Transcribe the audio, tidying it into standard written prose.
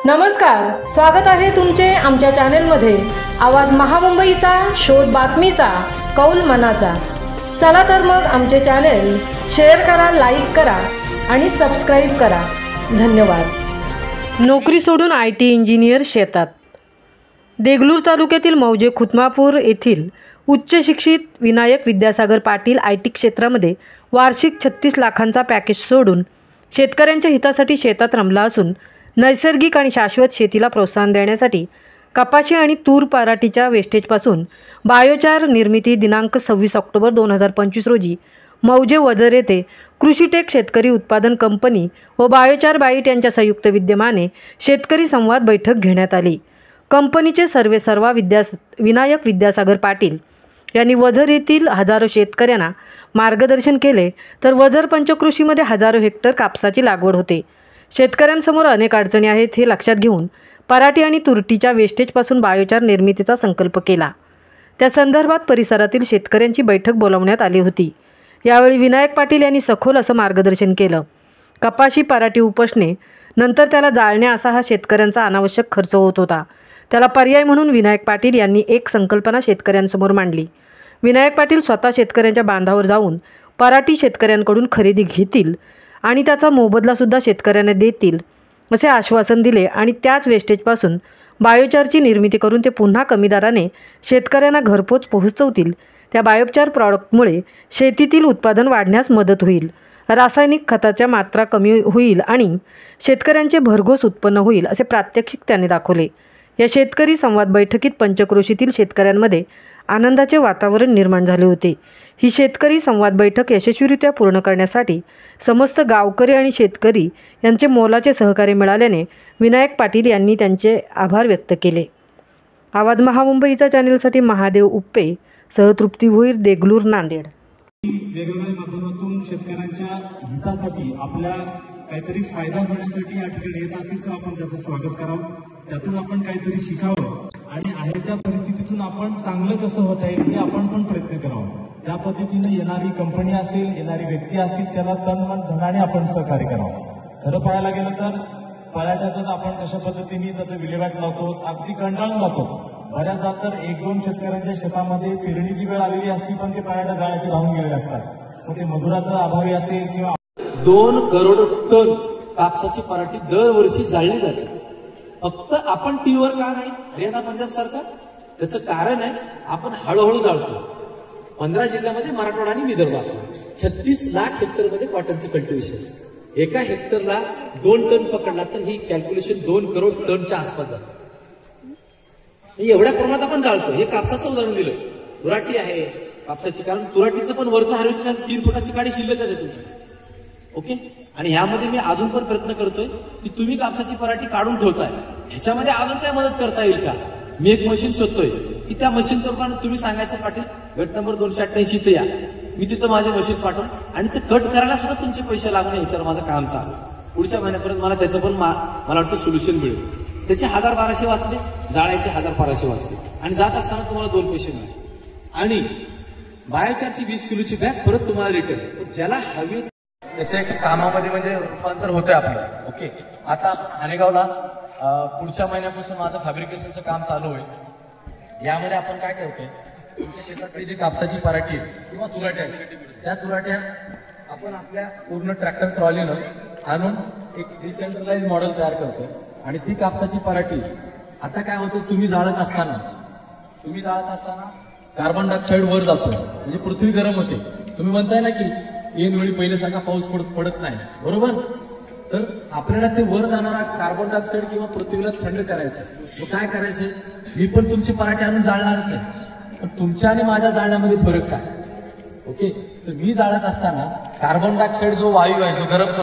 नमस्कार, स्वागत आहे तुमचे आमच्या चॅनेलमध्ये। आवाज महामुंबईचा, शोध बातमीचा, कौल मनाचा। चला तर मग आमचे चॅनेल शेअर करा, लाईक करा आणि सबस्क्राइब करा। धन्यवाद। नोकरी सोडून IT इंजिनियर शेतात। देगलूर तालुक्यातील मौजे खुतमापूर येथील उच्च शिक्षित विनायक विद्यासागर पाटील IT क्षेत्रामध्ये वार्षिक 36 लाखांचा पॅकेज सोडून शेतकऱ्यांच्या हितासाठी शेतात रमला असून नैसर्गिक आणि शाश्वत शेतीला प्रोत्साहन देण्यासाठी कपाशी आणि तूर पराठीच्या वेस्टेजपासून बायोचार निर्मिती दिनांक 26 ऑक्टोबर 2025 रोजी मौजे वजर येथे कृषीटेक शेतकरी उत्पादन कंपनी व बायोचार बाईट यांच्या संयुक्त विद्यमाने शेतकरी संवाद बैठक घेण्यात आली। कंपनीचे सर्वेसर्वा विनायक विद्यासागर पाटील यांनी वजर येथील हजारो शेतकऱ्यांना मार्गदर्शन केले, तर वजर पंचकृषीमध्ये हजारो हेक्टर कापसाची लागवड होते। शेतकऱ्यांसमोर अनेक अडचणी आहेत हे लक्षात घेऊन पराठी आणि तुरटीच्या वेस्टेजपासून बायोचार निर्मितीचा संकल्प केला। त्या संदर्भात परिसरातील शेतकऱ्यांची बैठक बोलावण्यात आली होती। यावेळी विनायक पाटील यांनी सखोल असं मार्गदर्शन केलं। कपाशी पराठी उपसणे नंतर त्याला जाळणे असा हा शेतकऱ्यांचा अनावश्यक खर्च होत होता। त्याला पर्याय म्हणून विनायक पाटील यांनी एक संकल्पना शेतकऱ्यांसमोर मांडली। विनायक पाटील स्वतः शेतकऱ्यांच्या बांधावर जाऊन पराठी शेतकऱ्यांकडून खरेदी घेतील आणि त्याचा मोबदला सुद्धा शेतकऱ्यांना देतील असे आश्वासन दिले आणि त्याच वेस्टेजपासून बायोचारची निर्मिती करून ते पुन्हा कमी दराने शेतकऱ्यांना घरपोच पोहोचवतील। त्या बायोचार प्रॉडक्टमुळे शेतीतील उत्पादन वाढण्यास मदत होईल, रासायनिक खताच्या मात्रा कमी होईल आणि शेतकऱ्यांचे भरघोस उत्पन्न होईल असे प्रात्यक्षिक त्यांनी दाखवले। या शेतकरी संवाद बैठकीत पंचक्रोशीतील शेतकऱ्यांमध्ये आनंदाचे वातावरण निर्माण झाले होते। ही शेतकरी संवाद बैठक यशस्वीरित्या पूर्ण करण्यासाठी समस्त गावकरी आणि शेतकरी यांचे मोलाचे सहकार्य मिळाल्याने विनायक पाटील यांनी त्यांचे आभार व्यक्त केले। आवाज महामुंबईचा चॅनेलसाठी महादेव उप्पे सह तृप्ती भोईर, देगलूर, नांदेड। वेगवेगळ्या माध्यमातून शेतकऱ्यांच्या हितासाठी आपल्या काहीतरी फायदा होण्यासाठी या ठिकाणी येत असतील तर आपण त्याचं स्वागत करावं, त्यातून आपण काहीतरी शिकावं आणि आहे त्या परिस्थितीतून आपण चांगलं कसं होता येईल हे आपण पण प्रयत्न करावा। त्या पद्धतीने येणारी कंपनी असेल, येणारी व्यक्ती असतील त्याला तन मन धनाने आपण सहकार्य करावं। खरं पाहायला गेलं तर पराठ्याचं आपण कशा पद्धतीने त्याचं विल्हेवाट लावतो, अगदी कंटाळून जातो। बऱ्याचदा तर 1-2 शेतकऱ्यांच्या शेतामध्ये पेरणीची वेळ आलेली असती पण ते पराठा जाळ्याचे राहून गेलेले असतात। मग ते मजुराचा अभावी असेल किंवा 2 करोड टन कापसाची पराठी दरवर्षी जाळली जाते। फक्त आपण टीव्हीवर का नाही, हरियाणा पंजाब सरकार, त्याचं कारण आहे आपण हळूहळू जाळतो। 15 जिल्ह्यामध्ये मराठवाडा आणि विदर्भात 36 लाख हेक्टरमध्ये कॉटनचं कल्टिव्हेशन, एका हेक्टरला 2 टन पकडला तर ही कॅल्क्युलेशन 2 करोड टनच्या आसपास जाते। एवढ्या प्रमाणात आपण जाळतो। हे कापसाचं उदाहरण दिलं, तुराटी आहे कापसाची, कारण तुराटीचं पण वरचं हार्वेस्टिंग 3 फुटाची काडी शिल्लक आहे तुमची, ओके। आणि ह्यामध्ये मी अजून पण प्रयत्न करतोय की तुम्ही कापसाची पराठी काढून ठेवताय, ह्याच्यामध्ये अजून काय मदत करता येईल का? मी एक मशीन शोधतोय की त्या मशीनचं पण तुम्ही सांगायचं पाटील गट नंबर 288 इथे या, मी तिथं माझे मशीन पाठवून आणि ते कट करायला सुद्धा तुमचे पैसे लागणे याच्यावर माझं काम चालू। पुढच्या महिन्यापर्यंत मला त्याचं पण मला वाटतं सोल्युशन मिळेल। त्याचे 1000-1200 वाचले, जाळ्याचे 1000-1200 वाचले आणि जात असताना तुम्हाला 2 पैसे मिळाले आणि बायोचारची 20 किलोची बॅग परत तुम्हाला रिटर्न। ज्याला हवी त्याच्या एक कामामध्ये म्हणजे रूपांतर होतंय आपलं, ओके। आता हानेगावला पुढच्या महिन्यापासून माझं फॅब्रिकेशनचं काम चालू होईल। यामध्ये आपण काय करतोय, तुमच्या शेतातली जी कापसाची पराठी किंवा तुराट्या, त्या तुराट्या आपण आपल्या पूर्ण ट्रॅक्टर ट्रॉलीनं आणून एक डिसेंट्रलाइज मॉडेल तयार करतोय आणि ती कापसाची पराठी आता काय होतं, तुम्ही जाळत असताना कार्बन डायऑक्साईड वर जातोय, म्हणजे पृथ्वी गरम होते। तुम्ही म्हणताय ना की ऐनवेळी पहिल्यासारखा पाऊस पडत नाही, बरोबर? तर आपल्याला ते वर जाणारा कार्बन डायऑक्साईड किंवा पृथ्वीला थंड करायचं, मग काय करायचं, मी पण तुमची पराठी आणून जाळणारच आहे, पण तुमच्या आणि माझ्या जाळण्यामध्ये फरक काय, ओके? तर मी जाळत असताना कार्बन डायऑक्साईड जो वायू आहे जो गरम